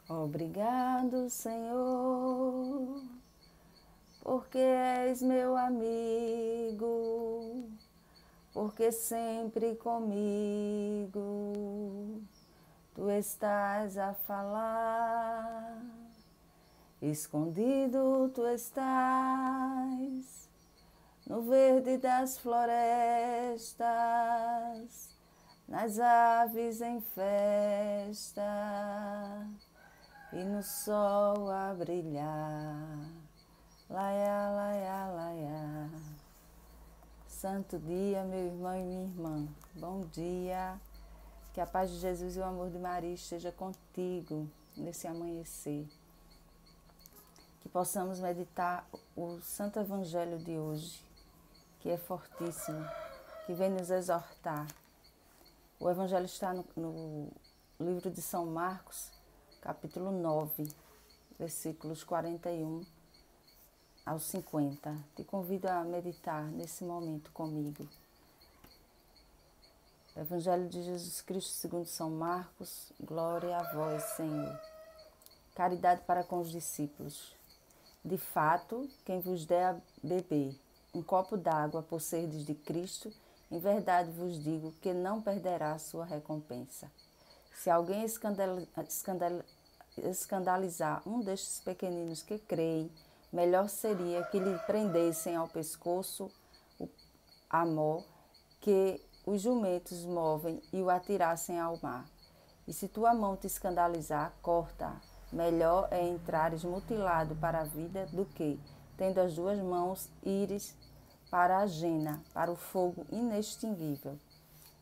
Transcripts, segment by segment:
Obrigado, Senhor, porque és meu amigo, porque sempre comigo tu estás a falar. Escondido tu estás no verde das florestas, nas aves em festa e no sol a brilhar. Laia, laia, laia. Santo dia, meu irmão e minha irmã. Bom dia. Que a paz de Jesus e o amor de Maria esteja contigo nesse amanhecer. Que possamos meditar o Santo Evangelho de hoje, que é fortíssimo, que vem nos exortar. O Evangelho está no livro de São Marcos, capítulo 9, versículos 41 aos 50. Te convido a meditar nesse momento comigo. Evangelho de Jesus Cristo segundo São Marcos, glória a vós, Senhor. Caridade para com os discípulos. De fato, quem vos der a beber um copo d'água por serdes de Cristo, em verdade vos digo que não perderá a sua recompensa. Se alguém escandalizar um destes pequeninos que creem, melhor seria que lhe prendessem ao pescoço a mó que os jumentos movem e o atirassem ao mar. E se tua mão te escandalizar, corta-a. Melhor é entrares mutilado para a vida do que, tendo as duas mãos, ires para a jena, para o fogo inextinguível.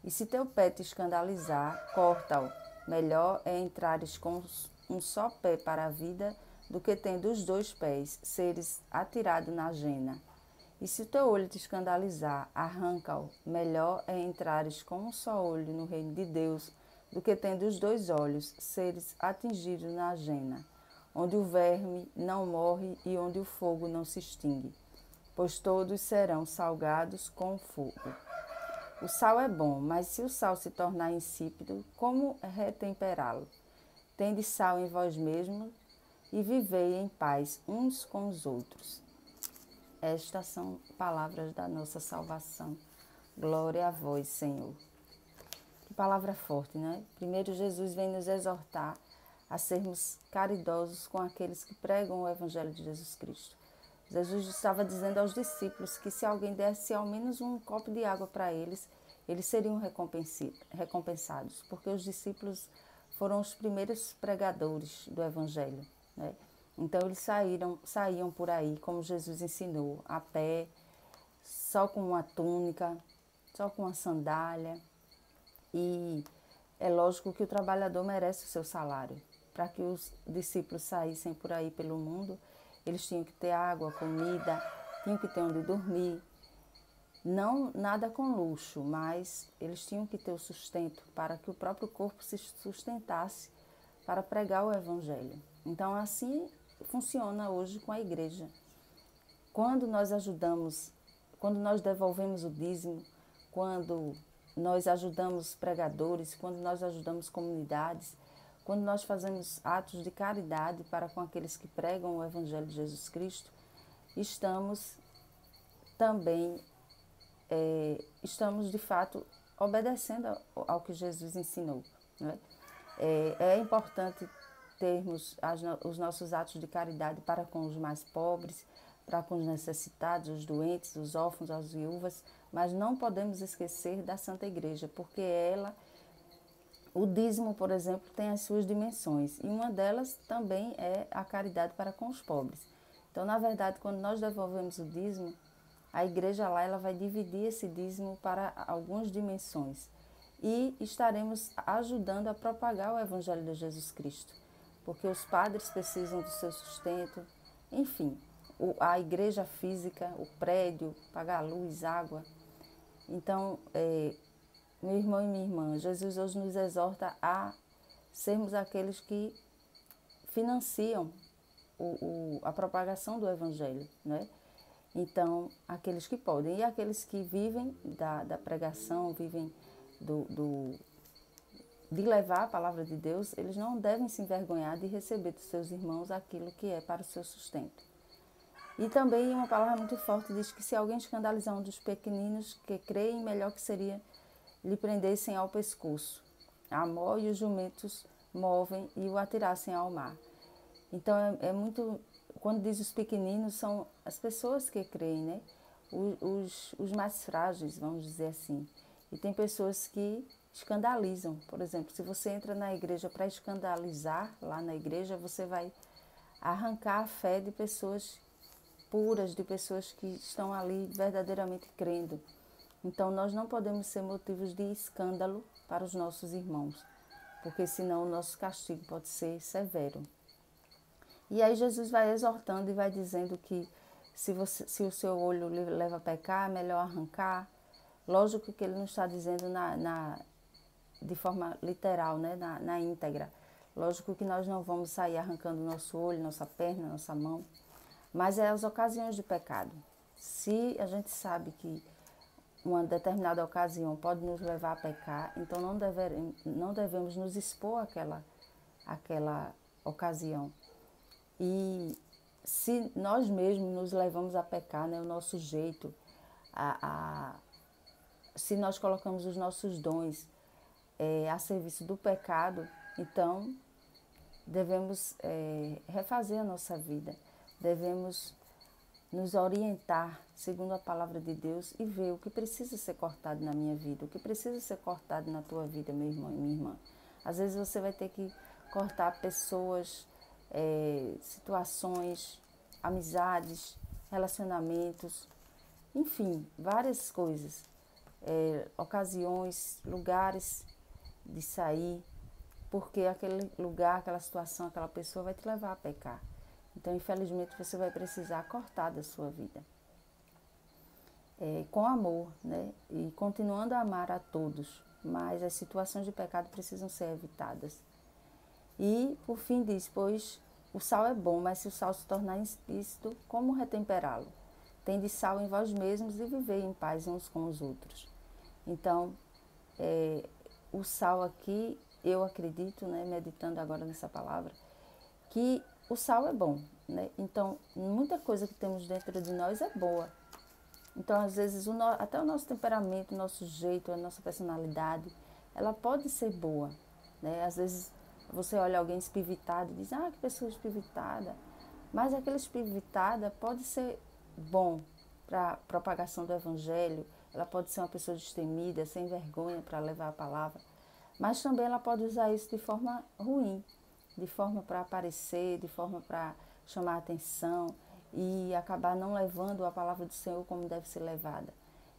E se teu pé te escandalizar, corta-o. Melhor é entrares com um só pé para a vida do que, tendo os dois pés, seres atirado na jena. E se o teu olho te escandalizar, arranca-o. Melhor é entrares com um só olho no reino de Deus, do que tendo os dois olhos, seres atingidos na jena, onde o verme não morre e onde o fogo não se extingue, pois todos serão salgados com o fogo. O sal é bom, mas se o sal se tornar insípido, como retemperá-lo? Tende sal em vós mesmos e vivei em paz uns com os outros. Estas são palavras da nossa salvação. Glória a vós, Senhor. Que palavra forte, né? Primeiro, Jesus vem nos exortar a sermos caridosos com aqueles que pregam o Evangelho de Jesus Cristo. Jesus estava dizendo aos discípulos que se alguém desse ao menos um copo de água para eles, eles seriam recompensados, porque os discípulos foram os primeiros pregadores do Evangelho, né? Então eles saíam por aí, como Jesus ensinou, a pé, só com uma túnica, só com uma sandália. E é lógico que o trabalhador merece o seu salário. Para que os discípulos saíssem por aí pelo mundo, eles tinham que ter água, comida, tinham que ter onde dormir. Não nada com luxo, mas eles tinham que ter o sustento para que o próprio corpo se sustentasse para pregar o Evangelho. Então assim funciona hoje com a igreja. Quando nós ajudamos, quando nós devolvemos o dízimo, quando nós ajudamos pregadores, quando nós ajudamos comunidades, quando nós fazemos atos de caridade para com aqueles que pregam o Evangelho de Jesus Cristo, estamos também, estamos de fato obedecendo ao que Jesus ensinou, né? É importante termos os nossos atos de caridade para com os mais pobres, para com os necessitados, os doentes, os órfãos, as viúvas, mas não podemos esquecer da Santa Igreja, porque o dízimo, por exemplo, tem as suas dimensões, e uma delas também é a caridade para com os pobres. Então, na verdade, quando nós devolvemos o dízimo, a igreja lá ela vai dividir esse dízimo para algumas dimensões e estaremos ajudando a propagar o Evangelho de Jesus Cristo, porque os padres precisam do seu sustento, enfim, a igreja física, o prédio, pagar luz, água. Então, meu irmão e minha irmã, Jesus hoje nos exorta a sermos aqueles que financiam a propagação do Evangelho, né? Então, aqueles que podem e aqueles que vivem da pregação, vivem de levar a palavra de Deus, eles não devem se envergonhar de receber dos seus irmãos aquilo que é para o seu sustento. E também uma palavra muito forte diz que se alguém escandalizar um dos pequeninos que creem, melhor que seria lhe prendessem ao pescoço. A mó e os jumentos movem e o atirassem ao mar. Então é muito, quando diz os pequeninos, são as pessoas que creem, né? Os mais frágeis, vamos dizer assim. E tem pessoas que escandalizam. Por exemplo, se você entra na igreja para escandalizar, lá na igreja você vai arrancar a fé de pessoas puras, de pessoas que estão ali verdadeiramente crendo. Então nós não podemos ser motivos de escândalo para os nossos irmãos, porque senão o nosso castigo pode ser severo. E aí Jesus vai exortando e vai dizendo que se o seu olho lhe leva a pecar, é melhor arrancar. Lógico que ele não está dizendo de forma literal, né? na íntegra. Lógico que nós não vamos sair arrancando nosso olho, nossa perna, nossa mão, mas é as ocasiões de pecado. Se a gente sabe que uma determinada ocasião pode nos levar a pecar, então não devemos nos expor àquela ocasião. E se nós mesmos nos levamos a pecar, né, o nosso jeito, se nós colocamos os nossos dons a serviço do pecado, então devemos refazer a nossa vida, devemos nos orientar segundo a palavra de Deus e ver o que precisa ser cortado na minha vida, o que precisa ser cortado na tua vida, meu irmão e minha irmã. Às vezes você vai ter que cortar pessoas, situações, amizades, relacionamentos, enfim, várias coisas, ocasiões, lugares de sair, porque aquele lugar, aquela situação, aquela pessoa vai te levar a pecar. Então, infelizmente, você vai precisar cortar da sua vida. Com amor, né? E continuando a amar a todos, mas as situações de pecado precisam ser evitadas. E, por fim, diz, pois o sal é bom, mas se o sal se tornar insípido, como retemperá-lo? Tende sal em vós mesmos e vivei em paz uns com os outros. Então, o sal aqui, eu acredito, né, meditando agora nessa palavra, que o sal é bom, né? Então, muita coisa que temos dentro de nós é boa. Então, às vezes, até o nosso temperamento, o nosso jeito, a nossa personalidade, ela pode ser boa, né? Às vezes, você olha alguém espivitado e diz, que pessoa espivitada. Mas aquela espivitada pode ser bom para a propagação do evangelho, ela pode ser uma pessoa destemida, sem vergonha para levar a palavra, mas também ela pode usar isso de forma ruim, de forma para aparecer, de forma para chamar a atenção e acabar não levando a palavra do Senhor como deve ser levada.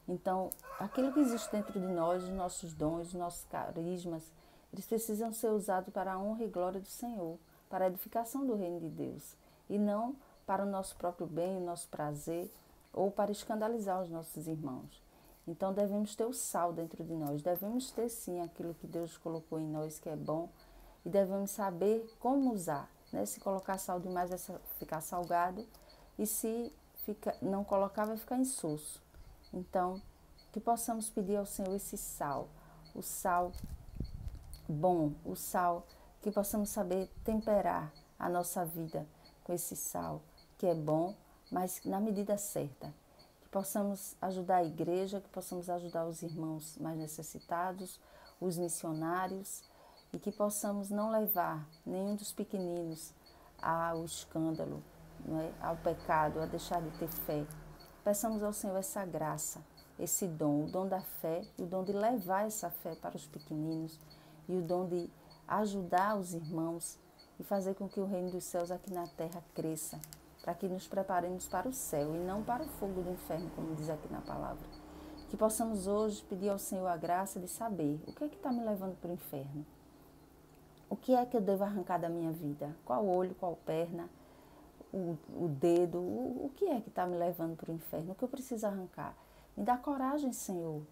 Então, aquilo que existe dentro de nós, os nossos dons, os nossos carismas, eles precisam ser usados para a honra e glória do Senhor, para a edificação do reino de Deus, e não para o nosso próprio bem, o nosso prazer, ou para escandalizar os nossos irmãos. Então, devemos ter o sal dentro de nós, devemos ter sim aquilo que Deus colocou em nós que é bom, e devemos saber como usar, né? Se colocar sal demais vai ficar salgado e se não colocar vai ficar insosso. Então, que possamos pedir ao Senhor esse sal, o sal bom, o sal, que possamos saber temperar a nossa vida com esse sal, que é bom, mas na medida certa. Que possamos ajudar a igreja, que possamos ajudar os irmãos mais necessitados, os missionários, e que possamos não levar nenhum dos pequeninos ao escândalo, não é? Ao pecado, a deixar de ter fé. Peçamos ao Senhor essa graça, esse dom, o dom da fé, o dom de levar essa fé para os pequeninos e o dom de ajudar os irmãos e fazer com que o reino dos céus aqui na terra cresça, para que nos preparemos para o céu e não para o fogo do inferno, como diz aqui na palavra. Que possamos hoje pedir ao Senhor a graça de saber o que é que está me levando para o inferno. O que é que eu devo arrancar da minha vida? Qual olho, qual perna, o dedo, o que é que está me levando para o inferno? O que eu preciso arrancar? Me dá coragem, Senhor.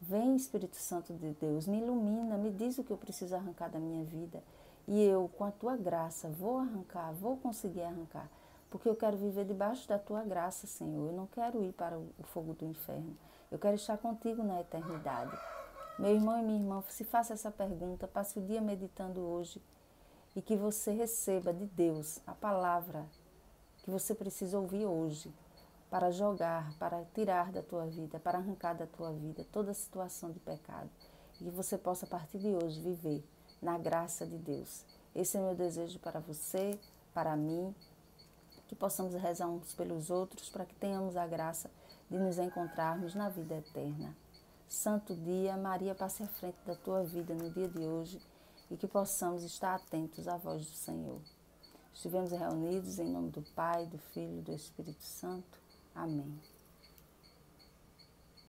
Vem, Espírito Santo de Deus, me ilumina, me diz o que eu preciso arrancar da minha vida. E eu, com a tua graça, vou arrancar, vou conseguir arrancar. Porque eu quero viver debaixo da tua graça, Senhor. Eu não quero ir para o fogo do inferno. Eu quero estar contigo na eternidade. Meu irmão e minha irmã, se faça essa pergunta, passe o dia meditando hoje e que você receba de Deus a palavra que você precisa ouvir hoje para jogar, para tirar da tua vida, para arrancar da tua vida toda situação de pecado. E que você possa, a partir de hoje, viver na graça de Deus. Esse é o meu desejo para você, para mim, que possamos rezar uns pelos outros para que tenhamos a graça de nos encontrarmos na vida eterna. Santo dia, Maria, passe à frente da tua vida no dia de hoje e que possamos estar atentos à voz do Senhor. Estivemos reunidos em nome do Pai, do Filho e do Espírito Santo. Amém.